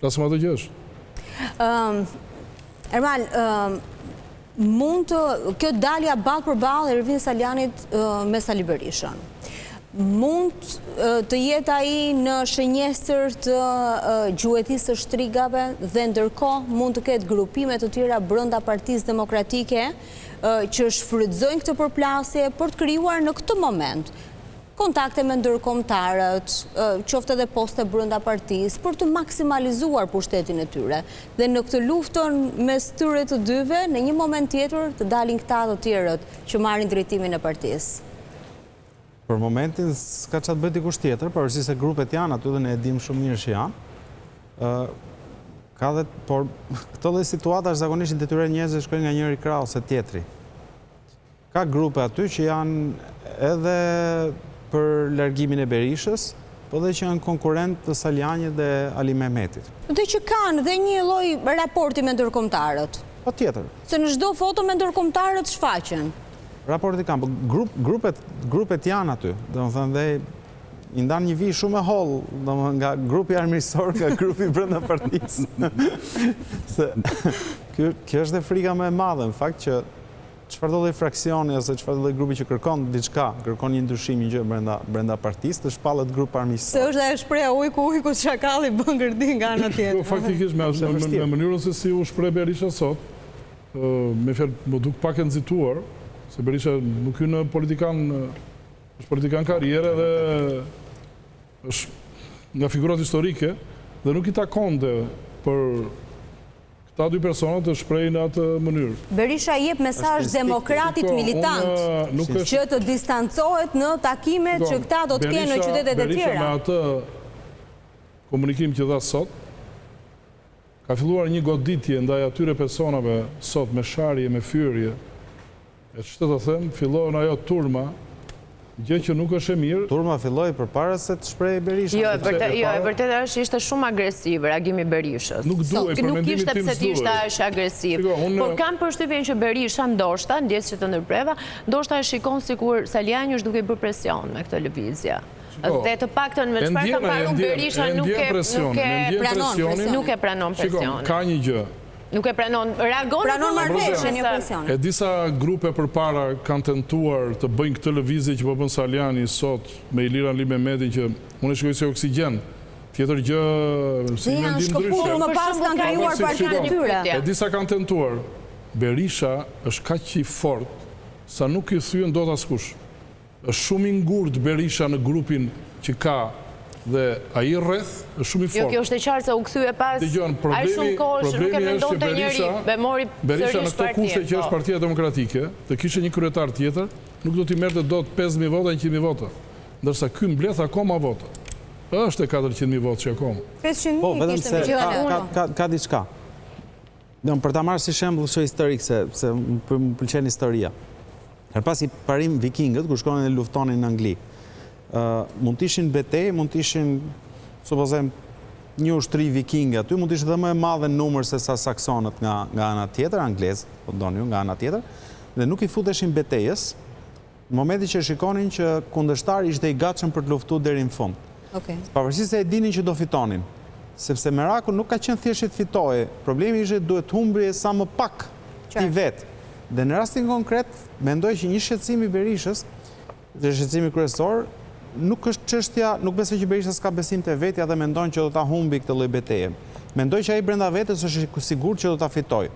Lasëm atë gjësh. Ermal, kjo dalja ballë për ballë e Ervin Saljanit me Sali Berishën. Mund të jetë ai në shënjestër të gjuetisë së shtrigave dhe ndërkohë mund të ketë grupime të tjera brenda Partisë Demokratike që shfrytëzojnë këtë përplasje për të krijuar në këtë moment kontakte me ndërkombëtarët, qoftë edhe poste brenda partisë, për të maksimalizuar pushtetin e tyre. Dhe në këtë luftën mes tyre të dyve, në një moment tjetër të dalin këta të tjerët që marrin drejtimin e partisë. Për momentin s'ka çfarë bëj dikush tjetër, pavarësisht se grupet janë aty dhe ne e dim shumë mirë që janë. Ka dhe, por këto dhe situata zakonisht detyrohen njerëzit shkojnë nga njëri krah ose tjetri. Ka grupe aty që janë edhe për largimin e Berishës, po dhe që janë konkurrent të Saljanit dhe Ali Mehmetit. Dhe që kanë dhe një lloj raporti me ndërkombëtarët. Po tjetër. Se në çdo foto me ndërkombëtarët shfaqen. Raporti kanë, po grupet janë aty, domethënë dhe i ndan një vijë shumë e holl, domethënë nga grupi armiqësor, nga grupi brenda partisë. Se kjo është dhe frika më e madhe, në fakt që çfarë do lloj fraksioni ose çfarë do lloj grupi që kërkon diçka, kërkon një ndryshim, një gjë brenda partisë, të shpallet grup armiqësor. Se është ajo shpreha ujku çakalli bën gërdin nga ana tjetër. Faktikisht me mënyrën se si u shpreh Berisha sot, me fjalë më duk pak e nxituar, se Berisha nuk hyn në është politikan karriere dhe është nga figurat historike dhe nuk i takonte për këta dy persona të shprehin në atë mënyrë. Berisha jep mesazh demokratit militant që të distancohet në takimet që këta do të kenë në qytetet e tjera. Berisha me atë komunikim që dha sot, ka filluar një goditje ndaj atyre personave sot me sharje, me fyrje, e që të them, fillohen ajo turma, gjë që nuk është e mirë. Turma filloi përpara se të shprehej Berisha. Jo, e vërtetë është ishte shumë agresiv reagimi Berishës. Nuk duhej, për mendimin tim s'duhej. Nuk ishte pse ti ishte aq agresiv. Por kam përshtypjen që Berisha ndoshta, ndjes që të ndërpreva, ndoshta e shikon sikur Saljani është duke bërë presion me këtë lëvizje. Dhe të paktën me çfarë ka parë Berisha nuk e pranon presionin. Ka një gjë. Nuk e pranon marrëveshjen, jo presionin. E disa grupe përpara kanë tentuar të bëjnë këtë lëvizje që po bën Saljani sot me Ilir Ali Mehmetin, që unë e shikoj si oksigjen. Tjetër gjë si mendim ndryshe. Më pas kanë krijuar partinë e tyre. E disa kanë tentuar. Berisha është kaq i fortë sa nuk i thyen dot askush. Është shumë i ngurtë Berisha në grupin që ka dhe ai rreth është shumë i fortë. Jo, kjo është e qartë se u kthye pas. Ai shumë kohësh nuk e mendonte njëri, Berisha në këto kushte që është Partia Demokratike, të kishte një kryetar tjetër, nuk do t'i merrte dot 5000 vota, 100.000 vota. Ndërsa ky mbledh akoma vota. Është e 400.000 votë që akoma. 500.000 po, vetëm se ka diçka. Për ta marrë si shembull shoq historik se më pëlqen historia. Her pas i parim vikingët kur shkonin dhe luftonin në Angli. Mund të ishin betejë, mund të ishin, supozojmë, një ushtri vikinge aty, mund të ishin dhe më e madhe në numër se sa saksonët nga ana tjetër, anglezët, po doni ju, nga ana tjetër, dhe nuk i futeshin betejës, në momenti që shikonin që kundërshtari ishte i gatshëm për të luftuar deri në fund. Pavarësisht se e dinin që do fitonin, sepse Meraku nuk ka qenë thjesht të fitoje, problemi ishte duhet humbi sa më pak ti vet. Dhe në rastin konkret, mendoj që një shqetësim i Berishës, dhe shqetësimi kryesor, nuk është çështja, nuk besoj që Berisha s'ka besim te vetja dhe mendon që do ta humbi këtë lloj beteje. Mendoj që ai brenda vetes është i sigurt që do ta fitojë.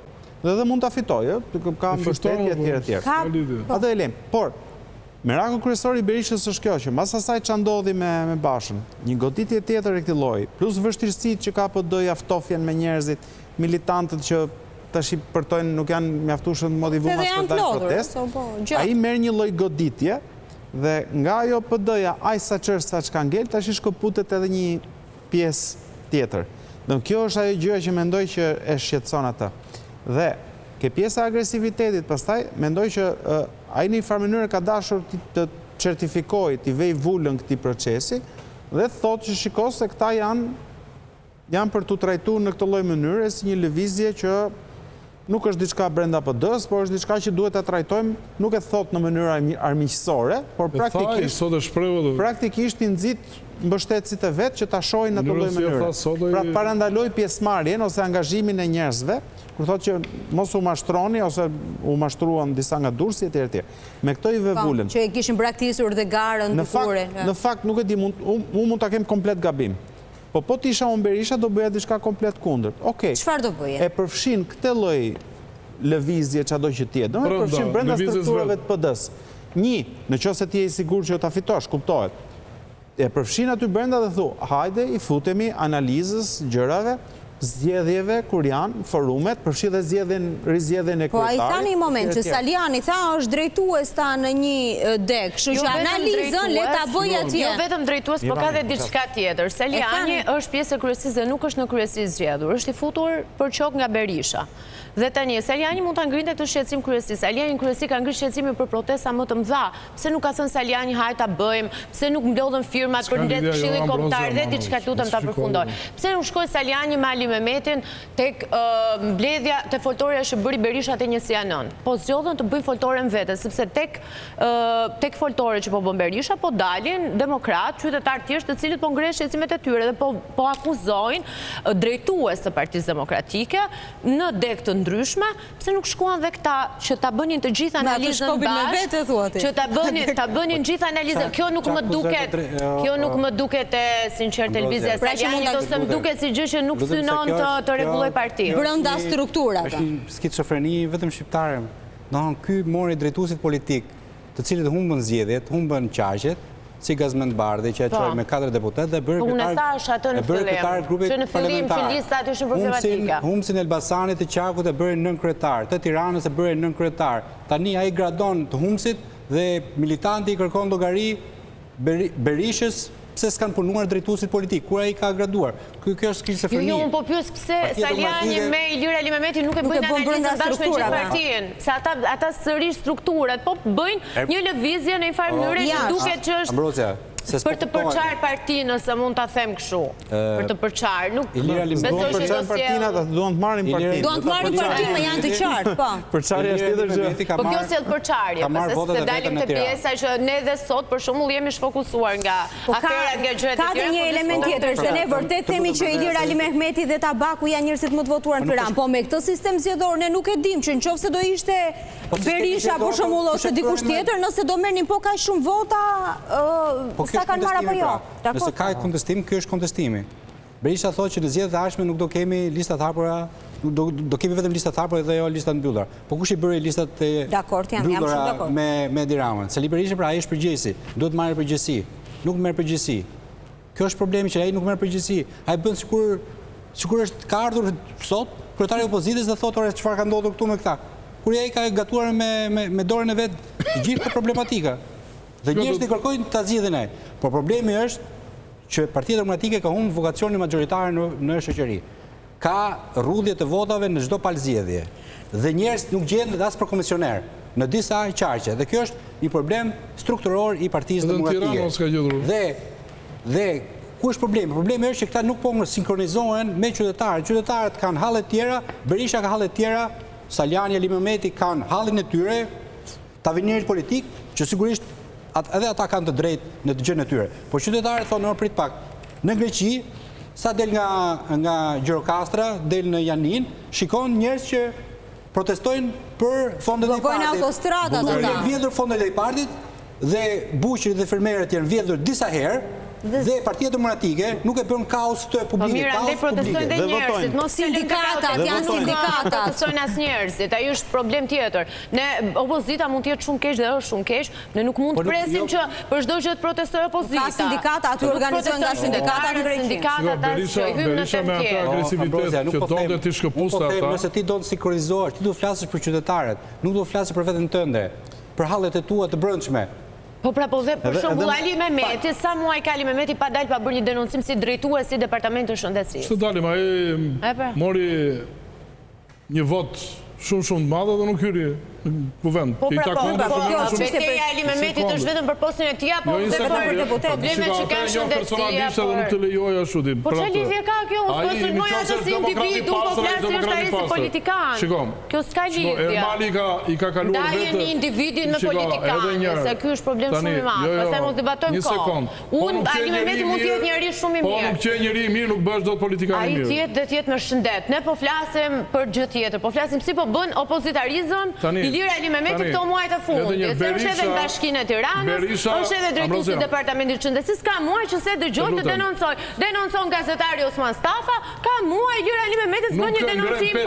Dhe mund ta fitojë, ka mbështetje etj. Atë e lëm. Por meraku kryesor i Berishës është kjo që mbas asaj ç'a ndodhi me Bashën, një goditje tjetër e këtij lloji, plus vështirësitë që ka PD-ja, ftofjen me njerëzit, militantët që tash i përtojnë nuk janë mjaftueshëm të motivuar për të protestë. Ai merr një lloj goditje dhe nga ajo PD-ja, aq sa çështë sa çka ngel, tash i shkëputet edhe një pjesë tjetër. Do kjo është ajo gjëja që mendoj që e shqetëson atë. Dhe ke pjesa e agresivitetit, pastaj mendoj që ai në një farë mënyrë ka dashur të certifikojë, të vej vulën këtij procesi dhe thotë që shiko se këta janë për tu trajtuar në këtë lloj mënyre si një lëvizje që nuk është diçka brenda PD-s, por është diçka që duhet ta trajtojmë, nuk e thot në mënyrë armiqësore, por praktikisht i nxit mbështetësit e vetë që ta shohin në të lloj mënyre. Pra parandaloj pjesëmarrjen ose angazhimin e njerëzve, kur thotë që mos u mashtroni ose u mashtruan disa nga dursi etj. Me këto i vëvullën. Që e kishin braktisur dhe garën të fure. Në fakt nuk e di, unë mund ta kem komplet gabim. Po t'isha unë Berisha do bëja diçka komplet kundërt. Okej. Çfarë do bëje? E përfshin këtë lloj lëvizje çado që tjetë. Do e përfshin brenda strukturave të PD-s. Në qoftë se ti je i sigurt që ta fitosh, kuptohet. E përfshin aty brenda dhe thu, hajde i futemi analizës, gjërave, zgjedhjeve kur janë forumet, përfshi dhe rizgjedhjen e kryetarit. Po a i tha një moment që Saliani tha është drejtues ta në një dek, kështu që analizën le ta bëj atje. Jo vetëm drejtues, po ka dhe diçka tjetër. Saliani është pjesë e kryesisë dhe nuk është në kryesi zgjedhur, është i futur për qok nga Berisha. Dhe tani, Saliani mund të ngrinte këtë shqetësim kryesi. Saliani në kryesi ka ngritë shqetësimi për protesta më të mëdha. Pse nuk ka thënë Saliani hajde ta bëjmë? Pse nuk mblodhen firmat për mbledhje Këshilli Kombëtar dhe diçka lutem ta përfundoj. Pse nuk shkoi Saliani me Ali Mehmetin tek mbledhja te foltorja që bëri Berisha te 1 janon? Po zgjodhen të bëjnë foltoren vete, sepse tek foltore që po bën Berisha po dalin demokrat, qytetar të tjerë të cilët po ngrehin shqetësimet e tyre dhe po akuzojnë drejtues të Partisë Demokratike në dek të ndryshme, pse nuk shkuan dhe këta që ta bënin të gjithë analizën bashkë, që ta bënin gjithë analizën. Kjo nuk më duket e sinqert televizja e Salianit, ose më duket si gjë që nuk synon të rregulloj partinë. Brenda strukturave. Është skizofreni vetëm shqiptare. Domthon ky mori drejtuesit politik, të cilët humbën zgjedhjet, humbën qaqet, si Gazmend Bardhi që e çoi me 4 deputet dhe bëri kryetar grupit parlamentar. Humsin Elbasanit të Qakut e bëri nën kryetar, të Tiranës e bëri nën kryetar. Tani ai gradon të Humsit dhe militanti i kërkon llogari Berishës pse s'kan punuar drejtuesit politik, kur ai ka graduar. Kjo është skizofreni. Jo, unë po pyes pse Saliani me Ilir Ali Mehmeti nuk e bëjnë analizën bashkë me gjithë partinë. Se ata sërish strukturat, po bëjnë një lëvizje në një farë mënyre që duket që është për të përçarë partinë, nëse mund ta them kështu. Për të përçarë, nuk besoj që do partinë, ata duan të marrin partinë. Duan të marrin partinë, më janë të qartë, po. Përçarja është tjetër gjë. Po kjo sjell përçarje, se dalim te pjesa që ne dhe sot për shembull jemi zhfokusuar nga aferat, nga gjërat e tjera. Ka një element tjetër, se ne vërtet themi që Ilir Ali Mehmeti dhe Tabaku janë njerëzit më të votuar në Tiranë, po me këtë sistem zgjedhor ne nuk e dim që nëse do ishte Berisha për shembull ose dikush tjetër, nëse do merrnin po kaq shumë vota, sa kanë marrë apo jo? Nëse ka kontestim, ky është kontestimi. Berisha thotë që në zgjedhjet e ardhshme nuk do kemi lista të hapura, do kemi vetëm lista të hapura dhe jo lista të mbyllura. Po kush i bëri listat e mbyllura me Edi Ramën? Sali Berisha pra ai është përgjegjësi, duhet të marrë përgjegjësi. Nuk merr përgjegjësi. Kjo është problemi që ai nuk merr përgjegjësi. Ai bën sikur është ka ardhur sot kryetari i opozitës dhe thotë çfarë ka ndodhur këtu me këta. Kur ai ka gatuar me dorën e vet gjithë problematika. Dhe njerëzit i kërkojnë ta zgjidhin ai. Por problemi është që Partia Demokratike ka humbur vokacionin magjoritar në shoqëri. Ka rrudhje të votave në çdo palë zgjedhje. Dhe njerëzit nuk gjenden as për komisioner në disa qarqe. Dhe kjo është një problem strukturor i Partisë Demokratike. Dhe ku është problemi? Problemi është që këta nuk po sinkronizohen me qytetarët. Qytetarët kanë halle të tjera, Berisha ka halle të tjera, Saliani, Ali Mehmeti kanë hallin e tyre, tavernirit politik, që sigurisht edhe ata kanë të drejtë në të gjën e tyre. Po qytetarët thonë, prit pak, në Greqi, sa del nga Gjirokastra, del në Janin, shikon njerëz që protestojnë për fondet e partit. Janë vjedhur fondet e partit dhe buqërit dhe fermerët janë vjedhur disa herë. Dhe Partia Demokratike nuk e bën kaos të publike. Po mirë, andaj protestojnë dhe njerëzit, mos sindikatat, janë sindikatat. Protestojnë as njerëzit, ai është problem tjetër. Ne opozita mund të jetë shumë keq dhe është shumë keq, ne nuk mund të presim që për çdo gjë të protestojë opozita. Ka sindikata, aty organizojnë nga sindikata në Greqi. Berisha me atë agresivitet që donte ti shkëpusta ata. Nëse ti do të sikronizohesh, ti do të flasësh për qytetarët, nuk do të flasësh për veten tënde, për hallet e tua të brendshme. Po pra po dhe për shembull Ali Mehmeti, sa muaj ka Ali Mehmeti pa dalë pa bërë një denoncim si drejtues i Departamentit të Shëndetësisë. Ç'të dalim, ai mori një vot shumë të madhe dhe nuk hyri kuvend. Po betejë Ali Mehmetit është vetëm për postin e tij apo për problemet që kanë shëndetësia? Nuk të lejoj ashtu ti. Po çfarë lidhje ka kjo? Unë sulmoj atë si individ, unë po flas është ai si politikan. Kjo s'ka lidhje. Ermali i ka kaluar vetë. Dajeni individin me politikanin, se ky është problem shumë i madh. Pastaj mos debatojmë kohë. Unë Ali Mehmeti mund të jetë njëri shumë i mirë. Po nuk qenë njëri i mirë, nuk bësh dot politikan i mirë. Ai tjetë me shëndet. Ne po flasim për gjë tjetër. Po flasim si po bën opozitarizëm Ilir Ali Mehmeti këto muajt e fundit. Se është edhe në Bashkinë e Tiranës, është edhe drejtuesi i Departamentit të Shëndetësisë. Ka muaj që se dëgjoj të denoncoj. Denoncon gazetari Osman Stafa, ka muaj Ilir Ali Mehmeti s'bën një denoncim për.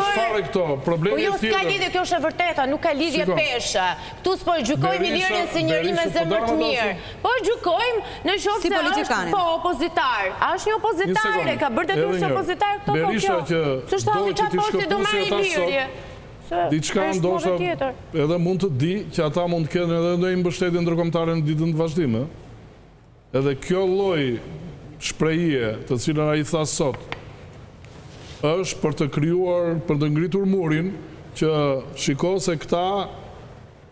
Po jo s'ka lidhje, kjo është e vërteta, nuk ka lidhje peshe. Ktu s'po gjykojmë Ilirin si njëri me zemër të mirë. Po gjykojmë në qoftë se është po opozitar. A është një opozitar, ka bërë detyrë si opozitar këto po kjo. S'është halli çfarë posti do marrë Iliri. Diçka ndoshta edhe mund të di që ata mund të kenë edhe ndonjë mbështetje ndërkombëtare në ditën të vazhdime. Edhe kjo lloj shprehje, të cilën ai tha sot, është për të krijuar, për të ngritur murin që shiko se këta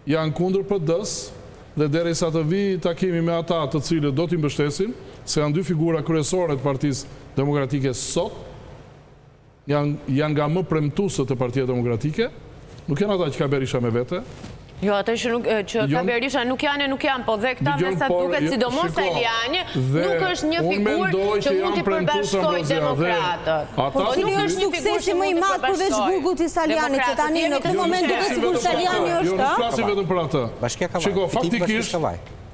janë kundër PD-s dhe derisa të vi takimi me ata të cilët do t'i mbështesin, se janë dy figura kryesore të Partisë Demokratike sot, janë nga më premtuesët të Partia Demokratike, nuk janë ata që ka Berisha me vete. Jo, ata që ka Berisha nuk janë, po dhe këta me sa duket, sidomos Sajliani, nuk është një figurë që mund t'i përbashkoj demokratët. Po nuk është suksesi më i madh përveç burgut i Sajlianit, që tani në këtë moment duket sikur Sajliani është. Jo, nuk flasim vetëm për atë. Shiko,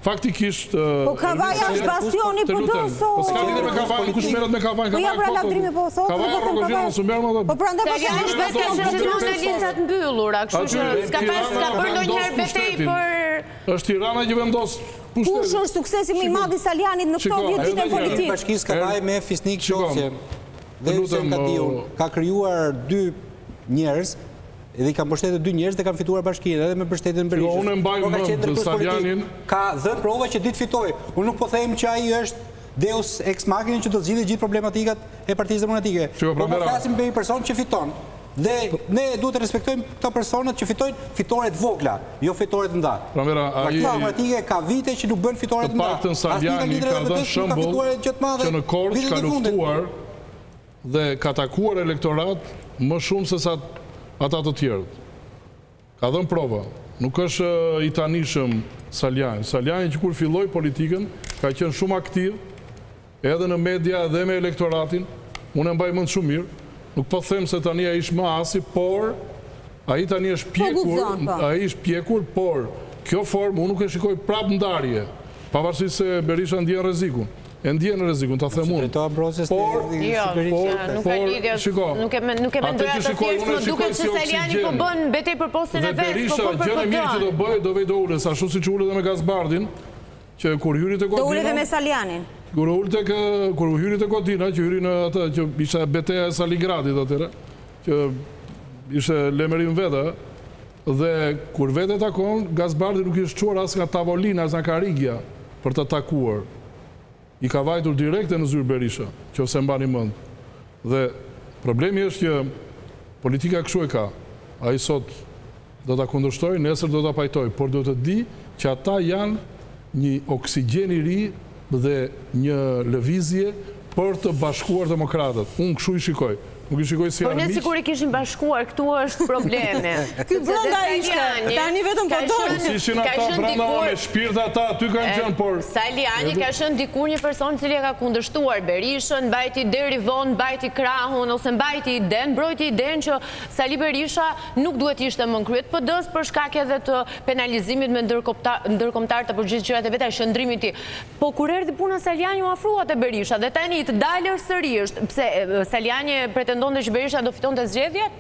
faktikisht... Po Kavaja është bastioni për do, so... Po s'ka lidhje me Kavajën, kush merret me Kavajën? Po ja pra lavdrimi po thotë, Kavaja Rogozhino s'u merr më atë. Po prandaj po Sajliani është vetë që shënon se listat mbyllura, kështu që s'ka bërë ndonjëherë betejë për... Është Tirana që vendos pushtetin. Kush është suksesi më i madh i Sajlianit në këto 10 vite politikë? Bashkisë Kavaj me Fisnik Qosje dhe Hysem Kadiun ka krijuar dy njerëz edhe i ka mbështetur dy njerëz dhe kanë fituar bashkinë edhe me mbështetjen e Berishës. Unë mbaj mend Sajlianin. Ka dhënë prova që ditë fitoi. Unë nuk po them që ai është Deus ex machina që do të zgjidhë gjithë problematikat e Partisë Demokratike. Po flasim për një person që fiton. Dhe ne duhet të respektojmë këto personat që fitojnë fitore të vogla, jo fitore të mëdha. Partia Demokratike ka vite që nuk bën fitore të mëdha. Të paktën Sajliani ka dhënë shembull që në Korçë ka luftuar dhe ka takuar elektorat më shumë se sa ata të tjerët. Ka dhënë prova. Nuk është i tanishëm Sajliani. Sajliani që kur filloi politikën ka qenë shumë aktiv edhe në media dhe me elektoratin. Unë e mbaj mend shumë mirë. Nuk po them se tani ai është më asi, por ai tani është pjekur, por kjo formë unë nuk e shikoj prapë ndarje. Pavarësisht se Berisha ndjen rrezikun. E ndjen në rrezikun, ta them unë. Nuk ka lidhje, nuk e mendoj atë thjesht, më duket se Sajliani po bën betejë për postin e vet, Berisha gjë e mirë që do bëj, do vej do ulet, ashtu siç ulet edhe me Gazbardin, që kur hyri te Kodina. Do ulet edhe me Sajlianin. Kur hyri te Kodina, që hyri në atë që ishte beteja e Saligradit atëre, që ishte lemerim vete, dhe kur vete takon, Gazbardi nuk ishte çuar as nga tavolina, as nga karigja për të takuar. I ka vajtur direkte në zyrë Berisha, që ose mbani mend. Dhe problemi është që politika kështu e ka. Ai sot do ta kundërshtoj, nesër do ta pajtoj, por do të di që ata janë një oksigjen i ri dhe një lëvizje për të bashkuar demokratët. Unë kështu i shikoj. Nuk i shikoj si armiq. Po ne sigurisht kishin bashkuar, këtu është problemi. Ky brenda ishte, tani vetëm po dolën. Si ishin ata brenda me shpirt ata, aty kanë qenë, por Sajliani ka qenë dikur një person i cili ka kundërshtuar Berishën, mbajti deri vonë, mbajti krahun ose mbajti idenë, mbrojti idenë që Sali Berisha nuk duhet ishte më në krye të PD-s për shkak edhe të penalizimit me ndërkombëtar të përgjithë gjërat e veta, shëndrimit i tij. Po kur erdhi puna Sajliani u afrua te Berisha dhe tani të dalë sërish, pse Sajliani pretendonte që Berisha do fitonte zgjedhjet?